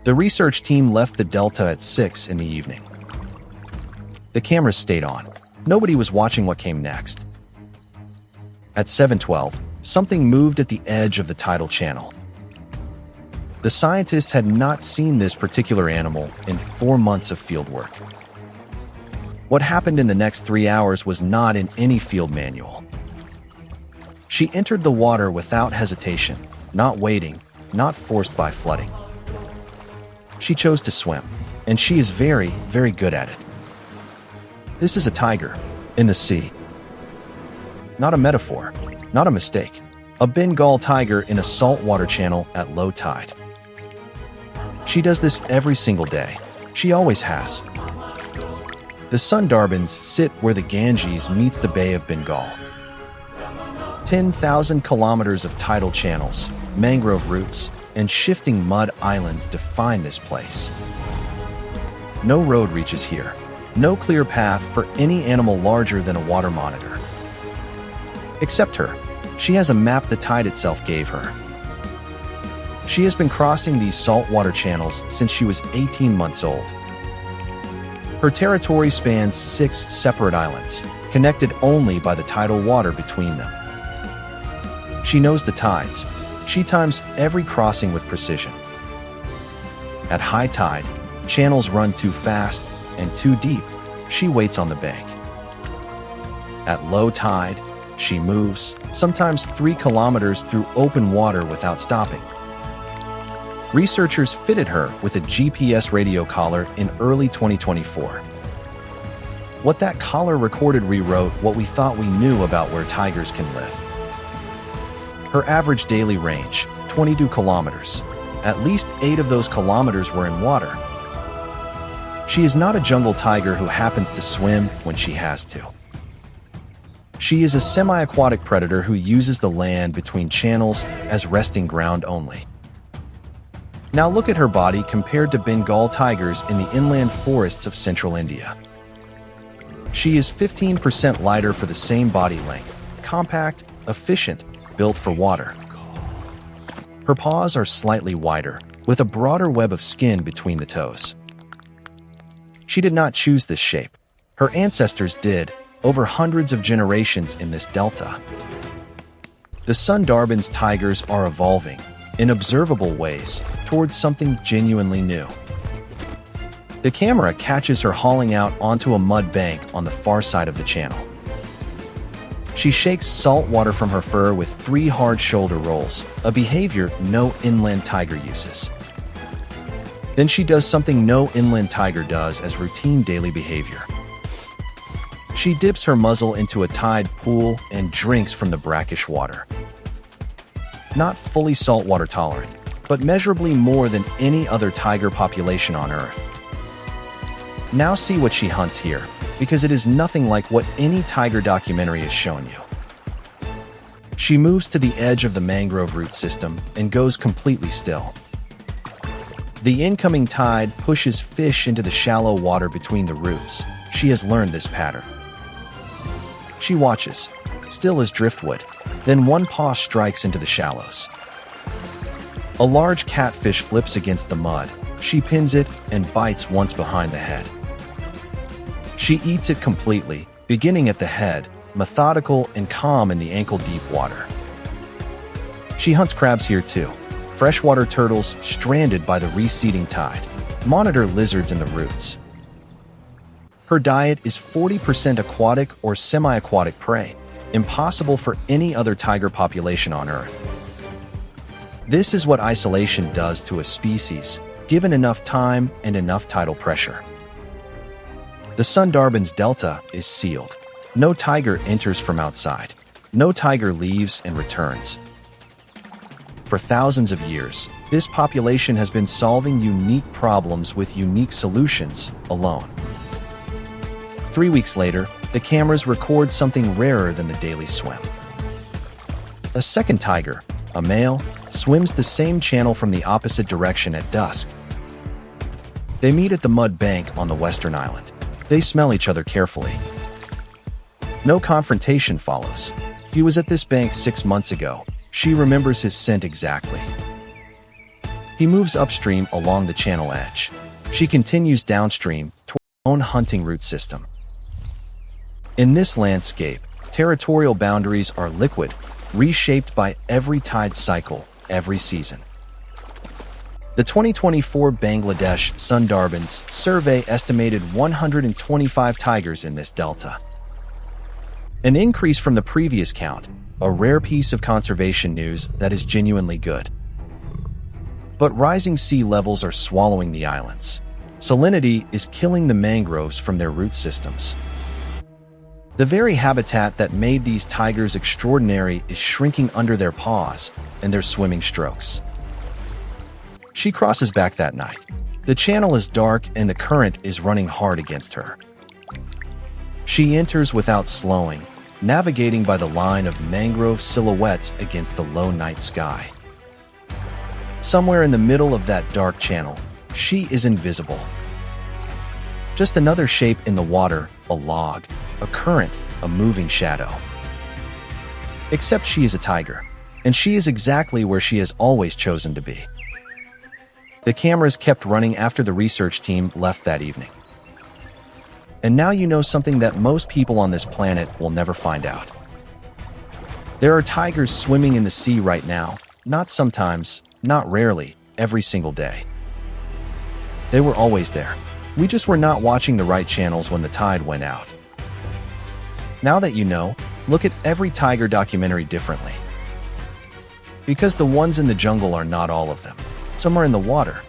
The research team left the delta at 6 in the evening. The cameras stayed on. Nobody was watching what came next. At 7:12, something moved at the edge of the tidal channel. The scientists had not seen this particular animal in 4 months of fieldwork. What happened in the next 3 hours was not in any field manual. She entered the water without hesitation, not waiting, not forced by flooding. She chose to swim, and she is very, very good at it. This is a tiger in the sea. Not a metaphor, not a mistake. A Bengal tiger in a saltwater channel at low tide. She does this every single day. She always has. The Sundarbans sit where the Ganges meets the Bay of Bengal. 10,000 kilometers of tidal channels, mangrove roots, and shifting mud islands define this place. No road reaches here. No clear path for any animal larger than a water monitor. Except her. She has a map the tide itself gave her. She has been crossing these saltwater channels since she was 18 months old. Her territory spans 6 separate islands, connected only by the tidal water between them. She knows the tides. She times every crossing with precision. At high tide, channels run too fast and too deep. She waits on the bank. At low tide, she moves, sometimes 3 kilometers through open water without stopping. Researchers fitted her with a GPS radio collar in early 2024. What that collar recorded rewrote what we thought we knew about where tigers can live. Her average daily range, 22 kilometers. At least 8 of those kilometers were in water. She is not a jungle tiger who happens to swim when she has to. She is a semi-aquatic predator who uses the land between channels as resting ground only. Now look at her body compared to Bengal tigers in the inland forests of central India. She is 15% lighter for the same body length, compact, efficient, built for water. Her paws are slightly wider, with a broader web of skin between the toes. She did not choose this shape. Her ancestors did, over hundreds of generations in this delta. The Sundarbans tigers are evolving, in observable ways, towards something genuinely new. The camera catches her hauling out onto a mud bank on the far side of the channel. She shakes salt water from her fur with 3 hard shoulder rolls, a behavior no inland tiger uses. Then she does something no inland tiger does as routine daily behavior. She dips her muzzle into a tide pool and drinks from the brackish water. Not fully saltwater tolerant, but measurably more than any other tiger population on Earth. Now see what she hunts here, because it is nothing like what any tiger documentary has shown you. She moves to the edge of the mangrove root system and goes completely still. The incoming tide pushes fish into the shallow water between the roots. She has learned this pattern. She watches, still as driftwood, then one paw strikes into the shallows. A large catfish flips against the mud. She pins it and bites once behind the head. She eats it completely, beginning at the head, methodical and calm in the ankle-deep water. She hunts crabs here too. Freshwater turtles stranded by the receding tide. Monitor lizards in the roots. Her diet is 40% aquatic or semi-aquatic prey, impossible for any other tiger population on Earth. This is what isolation does to a species, given enough time and enough tidal pressure. The Sundarbans Delta is sealed. No tiger enters from outside. No tiger leaves and returns. For thousands of years, this population has been solving unique problems with unique solutions alone. 3 weeks later, the cameras record something rarer than the daily swim. A second tiger, a male, swims the same channel from the opposite direction at dusk. They meet at the mud bank on the western island. They smell each other carefully. No confrontation follows. He was at this bank 6 months ago. She remembers his scent exactly. He moves upstream along the channel edge. She continues downstream toward her own hunting route system. In this landscape, territorial boundaries are liquid, reshaped by every tide cycle, every season. The 2024 Bangladesh Sundarbans survey estimated 125 tigers in this delta. An increase from the previous count, a rare piece of conservation news that is genuinely good. But rising sea levels are swallowing the islands. Salinity is killing the mangroves from their root systems. The very habitat that made these tigers extraordinary is shrinking under their paws and their swimming strokes. She crosses back that night. The channel is dark and the current is running hard against her. She enters without slowing, navigating by the line of mangrove silhouettes against the low night sky. Somewhere in the middle of that dark channel, she is invisible. Just another shape in the water, a log, a current, a moving shadow. Except she is a tiger, and she is exactly where she has always chosen to be. The cameras kept running after the research team left that evening. And now you know something that most people on this planet will never find out. There are tigers swimming in the sea right now, not sometimes, not rarely, every single day. They were always there. We just were not watching the right channels when the tide went out. Now that you know, look at every tiger documentary differently. Because the ones in the jungle are not all of them. Some are in the water,